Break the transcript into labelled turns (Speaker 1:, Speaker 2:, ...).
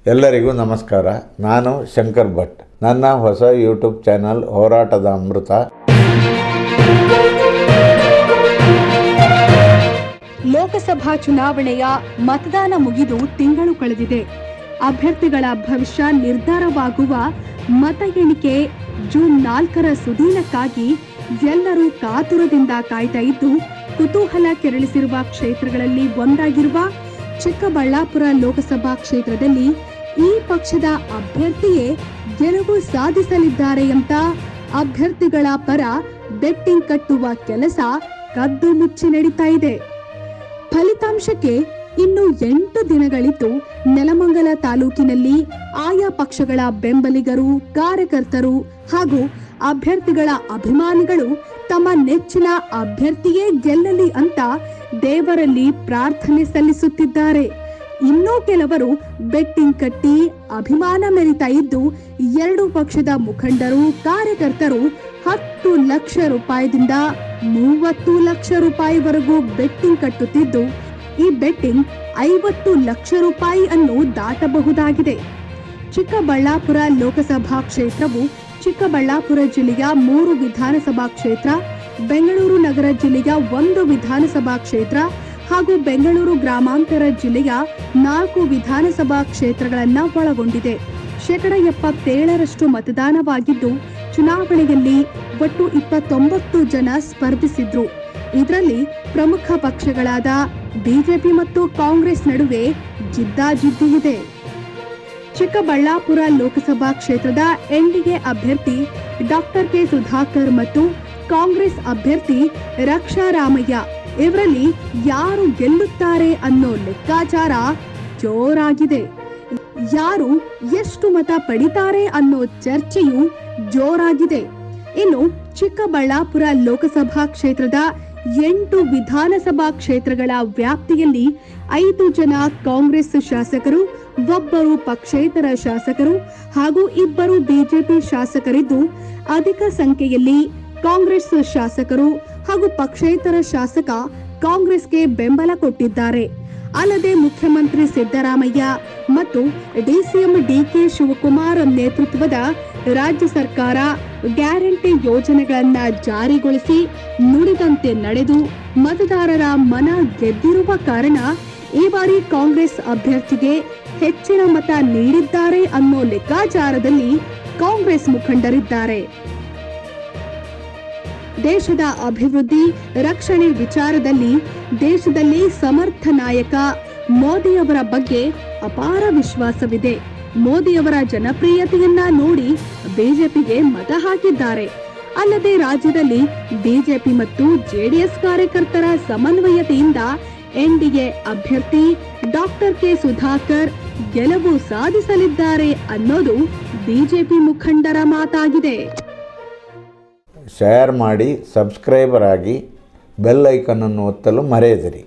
Speaker 1: ಎಲ್ಲರಿಗೂ ನಮಸ್ಕಾರ. ನಾನು ಶಂಕರ್ ಭಟ್. ನನ್ನ ಹೊಸ ಯೂಟ್ಯೂಬ್ ಚಾನಲ್ ಹೋರಾಟದ ಅಮೃತ.
Speaker 2: ಲೋಕಸಭಾ ಚುನಾವಣೆಯ ಮತದಾನ ಮುಗಿದು ತಿಂಗಳು ಕಳೆದಿದೆ. ಅಭ್ಯರ್ಥಿಗಳ ಭವಿಷ್ಯ ನಿರ್ಧಾರವಾಗುವ ಮತ ಎಣಿಕೆ ಜೂನ್ 4ರ ಸುದೀನಕ್ಕಾಗಿ ಎಲ್ಲರೂ ಕಾತುರದಿಂದ ಕಾಯ್ತಾ ಇದ್ದು, ಕುತೂಹಲ ಕೆರಳಿಸಿರುವ ಕ್ಷೇತ್ರಗಳಲ್ಲಿ ಒಂದಾಗಿರುವ ಚಿಕ್ಕಬಳ್ಳಾಪುರ ಲೋಕಸಭಾ ಕ್ಷೇತ್ರದಲ್ಲಿ ಈ ಪಕ್ಷದ ಅಭ್ಯರ್ಥಿಯೇ ಗೆಲುವು ಸಾಧಿಸಲಿದ್ದಾರೆ ಅಂತ ಅಭ್ಯರ್ಥಿಗಳ ಪರ ಬೆಟ್ಟಿಂಗ್ ಕಟ್ಟುವ ಕೆಲಸ ಕದ್ದು ಮುಚ್ಚಿ ನಡೀತಾ ಇದೆ. ಫಲಿತಾಂಶಕ್ಕೆ ಇನ್ನು 8 ದಿನಗಳಿದ್ದು ನೆಲಮಂಗಲ ತಾಲೂಕಿನಲ್ಲಿ ಆಯಾ ಪಕ್ಷಗಳ ಬೆಂಬಲಿಗರು, ಕಾರ್ಯಕರ್ತರು ಹಾಗೂ ಅಭ್ಯರ್ಥಿಗಳ ಅಭಿಮಾನಿಗಳು ತಮ್ಮ ನೆಚ್ಚಿನ ಅಭ್ಯರ್ಥಿಯೇ ಗೆಲ್ಲಲಿ ಅಂತ ದೇವರಲ್ಲಿ ಪ್ರಾರ್ಥನೆ ಸಲ್ಲಿಸುತ್ತಿದ್ದಾರೆ. ಇನ್ನೂ ಕೆಲವರು ಬೆಟ್ಟಿಂಗ್ ಕಟ್ಟಿ ಅಭಿಮಾನ ಮೆರಿತಾ ಇದ್ದು, 2 ಪಕ್ಷದ ಮುಖಂಡರು, ಕಾರ್ಯಕರ್ತರು 10 ಲಕ್ಷ ರೂಪಾಯಿದಿಂದ 30 ಲಕ್ಷ ರೂಪಾಯಿವರೆಗೂ ಬೆಟ್ಟಿಂಗ್ ಕಟ್ಟುತ್ತಿದ್ದು, ಈ ಬೆಟ್ಟಿಂಗ್ 50 ಲಕ್ಷ ರೂಪಾಯಿ ಅನ್ನು ದಾಟಬಹುದಾಗಿದೆ. ಚಿಕ್ಕಬಳ್ಳಾಪುರ ಲೋಕಸಭಾ ಕ್ಷೇತ್ರವು ಚಿಕ್ಕಬಳ್ಳಾಪುರ ಜಿಲ್ಲೆಯ 3 ವಿಧಾನಸಭಾ ಕ್ಷೇತ್ರ, ಬೆಂಗಳೂರು ನಗರ ಜಿಲ್ಲೆಯ 1 ವಿಧಾನಸಭಾ ಕ್ಷೇತ್ರ ಹಾಗೂ ಬೆಂಗಳೂರು ಗ್ರಾಮಾಂತರ ಜಿಲ್ಲೆಯ 4 ವಿಧಾನಸಭಾ ಕ್ಷೇತ್ರಗಳನ್ನು ಒಳಗೊಂಡಿದೆ. 77% ಮತದಾನವಾಗಿದ್ದು, ಚುನಾವಣೆಯಲ್ಲಿ ಒಟ್ಟು 29 ಜನ ಸ್ಪರ್ಧಿಸಿದ್ರು. ಇದರಲ್ಲಿ ಪ್ರಮುಖ ಪಕ್ಷಗಳಾದ ಬಿಜೆಪಿ ಮತ್ತು ಕಾಂಗ್ರೆಸ್ ನಡುವೆ ಜಿದ್ದಾಜಿದ್ದಿ ಇದೆ. ಚಿಕ್ಕಬಳ್ಳಾಪುರ ಲೋಕಸಭಾ ಕ್ಷೇತ್ರದ ಎನ್ಡಿಎ ಅಭ್ಯರ್ಥಿ ಡಾಕ್ಟರ್ ಕೆ ಸುಧಾಕರ್ ಮತ್ತು ಕಾಂಗ್ರೆಸ್ ಅಭ್ಯರ್ಥಿ ರಕ್ಷಾ ರಾಮಯ್ಯ ಇವರಲ್ಲಿ ಯಾರು ಗೆಲ್ಲುತ್ತಾರೆ ಅನ್ನೋ ಲೆಕ್ಕಾಚಾರ ಜೋರಾಗಿದೆ. ಯಾರು ಎಷ್ಟು ಮತ ಪಡಿತಾರೆ ಅನ್ನೋ ಚರ್ಚೆಯೂ ಜೋರಾಗಿದೆ. ಇನ್ನು ಚಿಕ್ಕಬಳ್ಳಾಪುರ ಲೋಕಸಭಾ ಕ್ಷೇತ್ರದ 8 ವಿಧಾನಸಭಾ ಕ್ಷೇತ್ರಗಳ ವ್ಯಾಪ್ತಿಯಲ್ಲಿ 5 ಜನ ಕಾಂಗ್ರೆಸ್ ಶಾಸಕರು, 1 ಪಕ್ಷೇತರ ಶಾಸಕರು ಹಾಗೂ 2 ಬಿಜೆಪಿ ಶಾಸಕರಿದ್ದು, ಅಧಿಕ ಸಂಖ್ಯೆಯಲ್ಲಿ ಕಾಂಗ್ರೆಸ್ ಶಾಸಕರು ಹಾಗೂ ಪಕ್ಷೇತರ ಶಾಸಕ ಕಾಂಗ್ರೆಸ್ಗೆ ಬೆಂಬಲ ಕೊಟ್ಟಿದ್ದಾರೆ. ಅಲ್ಲದೆ ಮುಖ್ಯಮಂತ್ರಿ ಸಿದ್ದರಾಮಯ್ಯ ಮತ್ತು ಡಿಸಿಎಂ ಡಿಕೆ ಶಿವಕುಮಾರ್ ನೇತೃತ್ವದ ರಾಜ್ಯ ಸರ್ಕಾರ ಗ್ಯಾರಂಟಿ ಯೋಜನೆಗಳನ್ನ ಜಾರಿಗೊಳಿಸಿ ನುಡಿದಂತೆ ನಡೆದು ಮತದಾರರ ಮನ ಗೆದ್ದಿರುವ ಕಾರಣ ಈ ಬಾರಿ ಕಾಂಗ್ರೆಸ್ ಅಭ್ಯರ್ಥಿಗೆ ಹೆಚ್ಚಿನ ಮತ ನೀಡಿದ್ದಾರೆ ಅನ್ನೋ ಲೆಕ್ಕಾಚಾರದಲ್ಲಿ ಕಾಂಗ್ರೆಸ್ ಮುಖಂಡರಿದ್ದಾರೆ. ದೇಶದ ಅಭಿವೃದ್ಧಿ, ರಕ್ಷಣೆ ವಿಚಾರದಲ್ಲಿ ದೇಶದಲ್ಲಿ ಸಮರ್ಥ ನಾಯಕ ಮೋದಿಯವರ ಬಗ್ಗೆ ಅಪಾರ ವಿಶ್ವಾಸವಿದೆ. ಮೋದಿಯವರ ಜನಪ್ರಿಯತೆಯನ್ನ ನೋಡಿ ಬಿಜೆಪಿಗೆ ಮತ ಹಾಕಿದ್ದಾರೆ. ಅಲ್ಲದೆ ರಾಜ್ಯದಲ್ಲಿ ಬಿಜೆಪಿ ಮತ್ತು ಜೆಡಿಎಸ್ ಕಾರ್ಯಕರ್ತರ ಸಮನ್ವಯತೆಯಿಂದ ಎನ್ಡಿಎ ಅಭ್ಯರ್ಥಿ ಡಾಕ್ಟರ್ ಕೆ ಸುಧಾಕರ್ ಗೆಲುವು ಸಾಧಿಸಲಿದ್ದಾರೆ ಅನ್ನೋದು ಬಿಜೆಪಿ ಮುಖಂಡರ ಮಾತಾಗಿದೆ.
Speaker 1: ಶೇರ್ ಮಾಡಿ, ಸಬ್ಸ್ಕ್ರೈಬರ್ ಆಗಿ, ಬೆಲ್ ಐಕನ್ ಅನ್ನು ಒತ್ತಲು ಮರೆಯದಿರಿ.